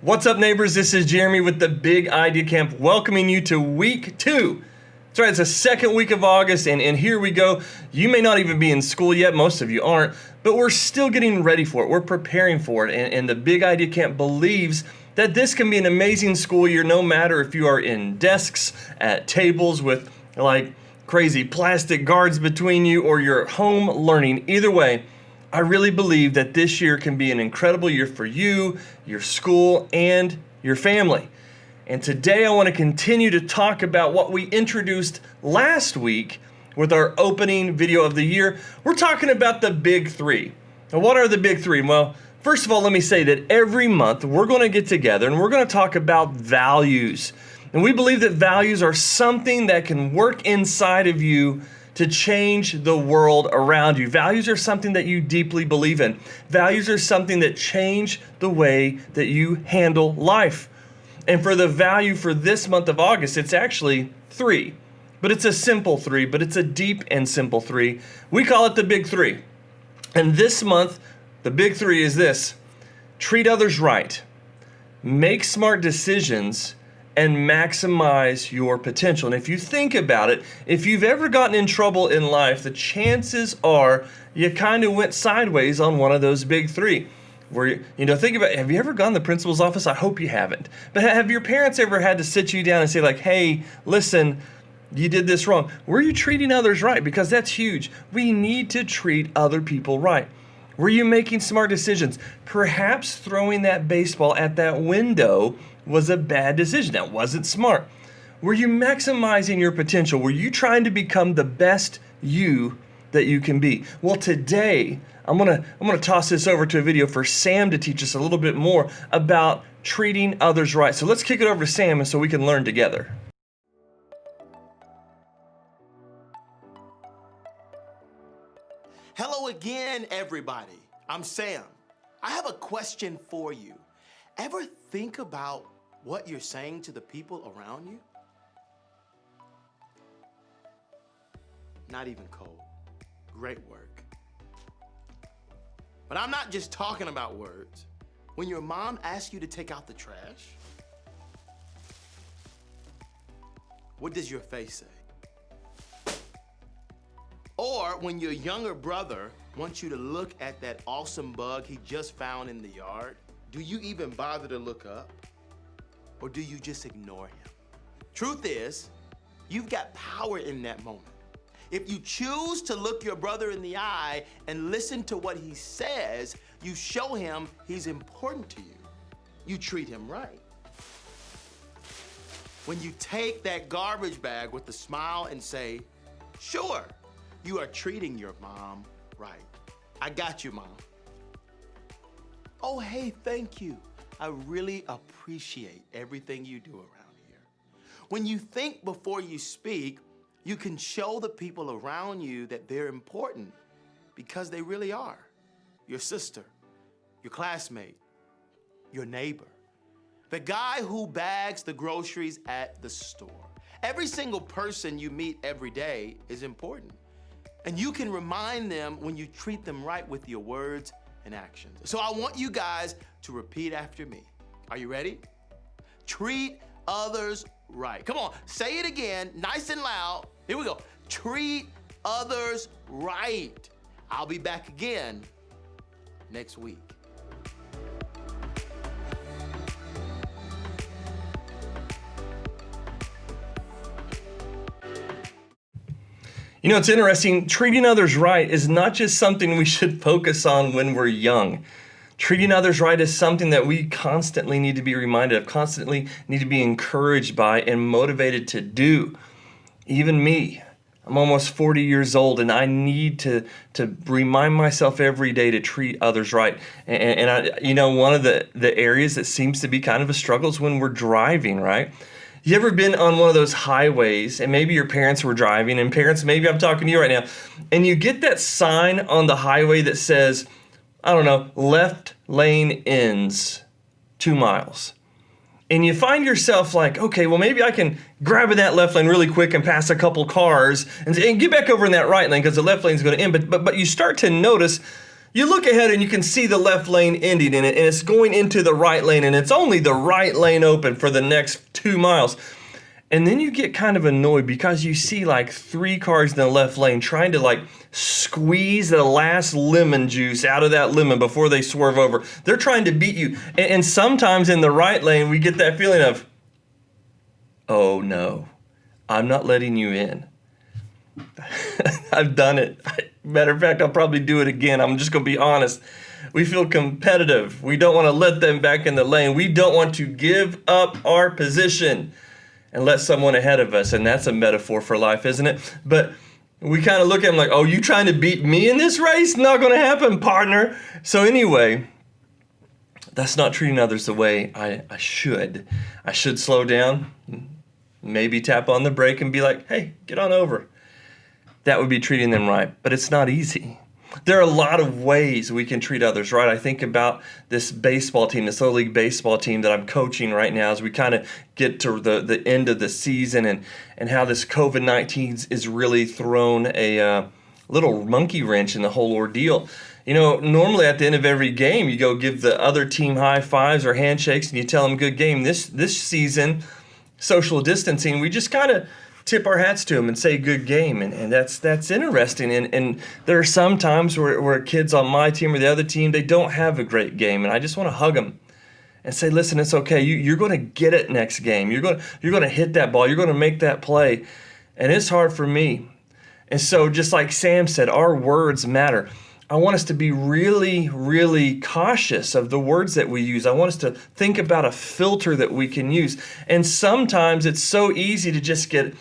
What's up, neighbors? This is Jeremy with the Big Idea Camp, welcoming you to week 2. That's right, it's the second week of August, and here we go. You may not even be in school yet, most of you aren't, but we're still getting ready for it. We're preparing for it, and the Big Idea Camp believes that this can be an amazing school year, no matter if you are in desks, at tables with like crazy plastic guards between you, or you're at home learning. Either way, I really believe that this year can be an incredible year for you, your school, and your family. And today I want to continue to talk about what we introduced last week with our opening video of the year. We're talking about the big 3. Now, what are the big 3? Well, first of all, let me say that every month we're going to get together and we're going to talk about values. And we believe that values are something that can work inside of you to change the world around you. Values are something that you deeply believe in. Values are something that change the way that you handle life. And for the value for this month of August, it's actually 3. But it's a simple 3, but it's a deep and simple 3. We call it the big 3. And this month, the big 3 is this: treat others right, make smart decisions, and maximize your potential. And if you think about it, if you've ever gotten in trouble in life, the chances are you kind of went sideways on one of those big 3. Where, think about it. Have you ever gone to the principal's office? I hope you haven't. But have your parents ever had to sit you down and say like, hey, listen, you did this wrong? Were you treating others right? Because that's huge. We need to treat other people right. Were you making smart decisions? Perhaps throwing that baseball at that window was a bad decision. That wasn't smart. Were you maximizing your potential? Were you trying to become the best you that you can be? Well, today I'm gonna toss this over to a video for Sam to teach us a little bit more about treating others right. So let's kick it over to Sam and so we can learn together. Hello again, everybody. I'm Sam. I have a question for you. Ever think about what you're saying to the people around you? Not even cold. Great work. But I'm not just talking about words. When your mom asks you to take out the trash, what does your face say? Or when your younger brother wants you to look at that awesome bug he just found in the yard, do you even bother to look up? Or do you just ignore him? Truth is, you've got power in that moment. If you choose to look your brother in the eye and listen to what he says, you show him he's important to you. You treat him right. When you take that garbage bag with a smile and say, sure, you are treating your mom right. I got you, Mom. Oh, hey, thank you. I really appreciate everything you do around here. When you think before you speak, you can show the people around you that they're important because they really are. Your sister, your classmate, your neighbor, the guy who bags the groceries at the store. Every single person you meet every day is important. And you can remind them when you treat them right with your words and actions. So I want you guys to repeat after me. Are you ready? Treat others right. Come on, say it again, nice and loud. Here we go. Treat others right. I'll be back again next week. It's interesting. Treating others right is not just something we should focus on when we're young. Treating others right is something that we constantly need to be reminded of, constantly need to be encouraged by and motivated to do. Even me, I'm almost 40 years old, and I need to remind myself every day to treat others right. And one of the areas that seems to be kind of a struggle is when we're driving, right? You ever been on one of those highways and maybe your parents were driving, and parents, maybe I'm talking to you right now, and you get that sign on the highway that says, I don't know, left lane ends 2 miles. And you find yourself like, okay, well, maybe I can grab in that left lane really quick and pass a couple cars and get back over in that right lane because the left lane's going to end. But you start to notice, you look ahead and you can see the left lane ending in it, and it's going into the right lane, and it's only the right lane open for the next 2 miles. And then you get kind of annoyed because you see like 3 cars in the left lane trying to like squeeze the last lemon juice out of that lemon before they swerve over. They're trying to beat you. And sometimes in the right lane, we get that feeling of, oh no, I'm not letting you in. I've done it. Matter of fact, I'll probably do it again. I'm just going to be honest. We feel competitive. We don't want to let them back in the lane. We don't want to give up our position and let someone ahead of us. And that's a metaphor for life, isn't it? But we kind of look at them like, oh, you trying to beat me in this race? Not going to happen, partner. So anyway, that's not treating others the way I should. I should slow down, maybe tap on the brake and be like, hey, get on over. That would be treating them right. But it's not easy. There are a lot of ways we can treat others right. I think about this baseball team, this Little League baseball team that I'm coaching right now as we kind of get to the end of the season, and how this COVID-19 is really thrown a little monkey wrench in the whole ordeal. You know, normally at the end of every game, you go give the other team high fives or handshakes and you tell them good game. This season, social distancing, we just kind of tip our hats to them and say good game, and that's interesting. And there are some times where kids on my team or the other team, they don't have a great game, and I just want to hug them and say, listen, it's okay. You're going to get it next game. You're going to hit that ball. You're going to make that play, and it's hard for me. And so just like Sam said, our words matter. I want us to be really, really cautious of the words that we use. I want us to think about a filter that we can use. And sometimes it's so easy to just get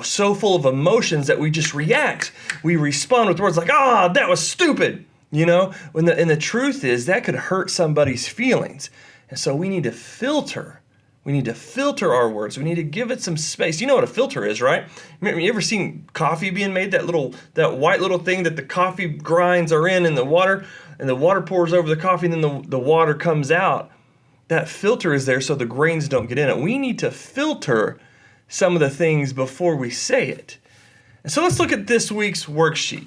so full of emotions that we just react. We respond with words like, that was stupid, when the truth is that could hurt somebody's feelings. And so we need to filter. We need to filter our words. We need to give it some space. You know what a filter is, right? You ever seen coffee being made? That white little thing that the coffee grinds are in the water, and the water pours over the coffee, and then the water comes out. That filter is there so the grains don't get in it. We need to filter some of the things before we say it. And so let's look at this week's worksheet.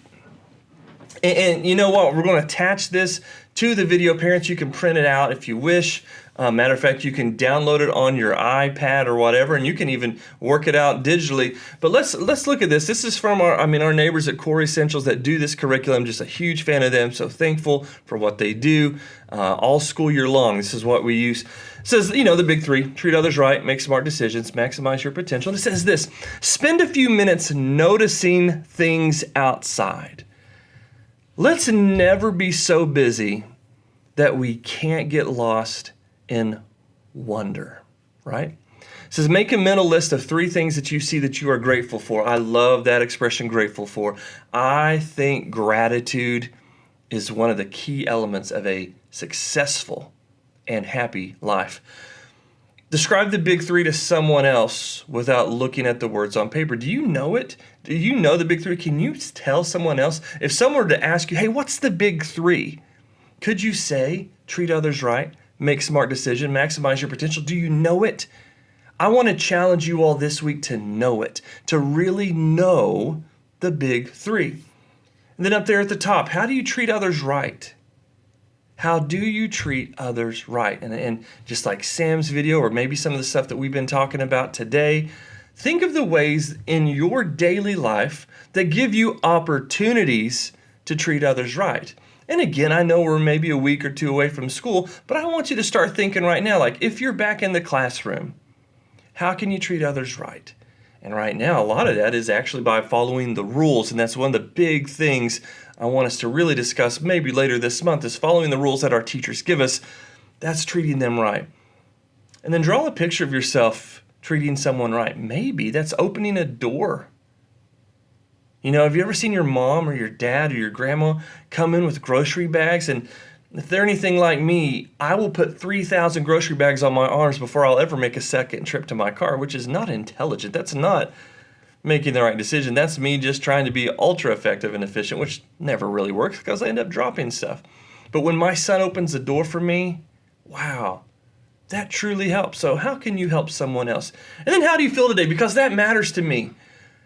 And you know what? We're going to attach this to the video. Parents, you can print it out if you wish. Matter of fact, you can download it on your iPad or whatever, and you can even work it out digitally. But let's look at this. This is from our neighbors at Core Essentials that do this curriculum. Just a huge fan of them. So thankful for what they do all school year long. This is what we use. It says, the big 3, treat others right, make smart decisions, maximize your potential. And it says this, spend a few minutes noticing things outside. Let's never be so busy that we can't get lost in wonder, right? It says, make a mental list of 3 things that you see that you are grateful for. I love that expression, grateful for. I think gratitude is one of the key elements of a successful and happy life. Describe the big 3 to someone else without looking at the words on paper. Do you know it? Do you know the big 3? Can you tell someone else? If someone were to ask you, hey, what's the big 3? Could you say, treat others right, make smart decisions, maximize your potential? Do you know it? I want to challenge you all this week to know it, to really know the big 3. And then up there at the top, how do you treat others right? How do you treat others right? And just like Sam's video, or maybe some of the stuff that we've been talking about today, think of the ways in your daily life that give you opportunities to treat others right. And again, I know we're maybe a week or 2 away from school, but I want you to start thinking right now, like if you're back in the classroom, how can you treat others right? And right now, a lot of that is actually by following the rules, and that's one of the big things I want us to really discuss maybe later this month, is following the rules that our teachers give us. That's treating them right. And then draw a picture of yourself treating someone right. Maybe that's opening a door. Have you ever seen your mom or your dad or your grandma come in with grocery bags, and If they're anything like me, I will put 3,000 grocery bags on my arms before I'll ever make a second trip to my car, which is not intelligent. That's not making the right decision. That's me just trying to be ultra effective and efficient, which never really works because I end up dropping stuff. But when my son opens the door for me, wow, that truly helps. So how can you help someone else? And then how do you feel today? Because that matters to me.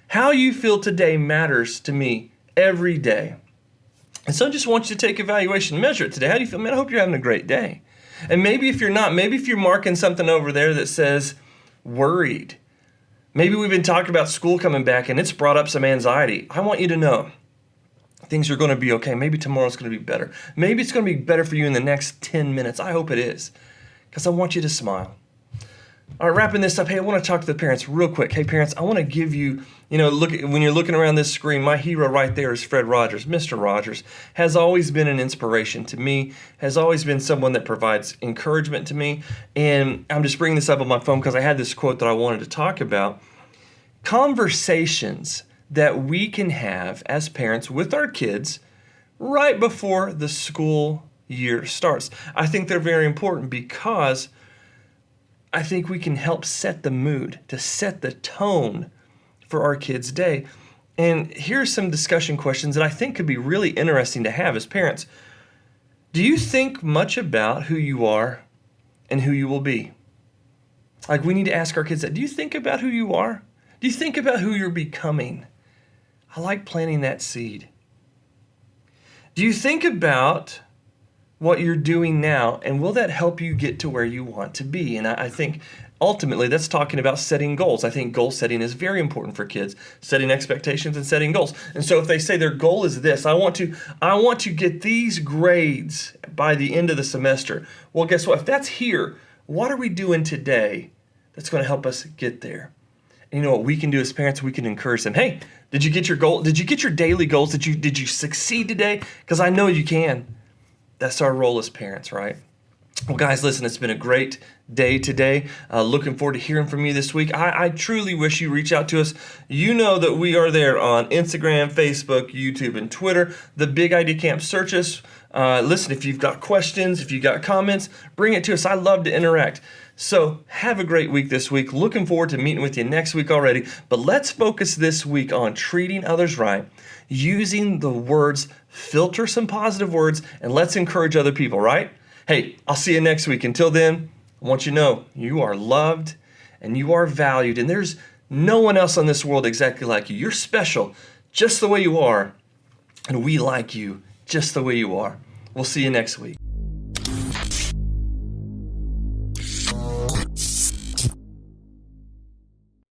How you feel today matters to me every day. And so I just want you to take evaluation, measure it today. How do you feel? Man, I hope you're having a great day. And maybe if you're not, maybe if you're marking something over there that says worried. Maybe we've been talking about school coming back and it's brought up some anxiety. I want you to know things are going to be okay. Maybe tomorrow's going to be better. Maybe it's going to be better for you in the next 10 minutes. I hope it is, because I want you to smile. All right, wrapping this up. Hey, I want to talk to the parents real quick. Hey, parents, I want to give you, look, when you're looking around this screen, my hero right there is Fred Rogers. Mr. Rogers has always been an inspiration to me, has always been someone that provides encouragement to me. And I'm just bringing this up on my phone because I had this quote that I wanted to talk about. Conversations that we can have as parents with our kids right before the school year starts. I think they're very important because I think we can help set the mood, to set the tone for our kids' day. And here's some discussion questions that I think could be really interesting to have as parents. Do you think much about who you are and who you will be? Like, we need to ask our kids that. Do you think about who you are? Do you think about who you're becoming? I like planting that seed. Do you think about what you're doing now, and will that help you get to where you want to be? And I think ultimately that's talking about setting goals. I think goal setting is very important for kids, setting expectations and setting goals. And so if they say their goal is this, I want to get these grades by the end of the semester. Well, guess what? If that's here, what are we doing today that's going to help us get there? And you know what we can do as parents? We can encourage them. Hey, did you get your goal? Did you get your daily goals? Did you succeed today? Because I know you can. That's our role as parents, right? Well, guys, listen, it's been a great day today. Looking forward to hearing from you this week. I truly wish you reach out to us. You know that we are there on Instagram, Facebook, YouTube, and Twitter. The Big Idea Camp. Search us. Listen, if you've got questions, if you've got comments, bring it to us. I love to interact. So have a great week this week. Looking forward to meeting with you next week already. But let's focus this week on treating others right, using the words, filter some positive words, and let's encourage other people, right? Hey, I'll see you next week. Until then, I want you to know you are loved and you are valued, and there's no one else on this world exactly like you. You're special just the way you are, and we like you just the way you are. We'll see you next week.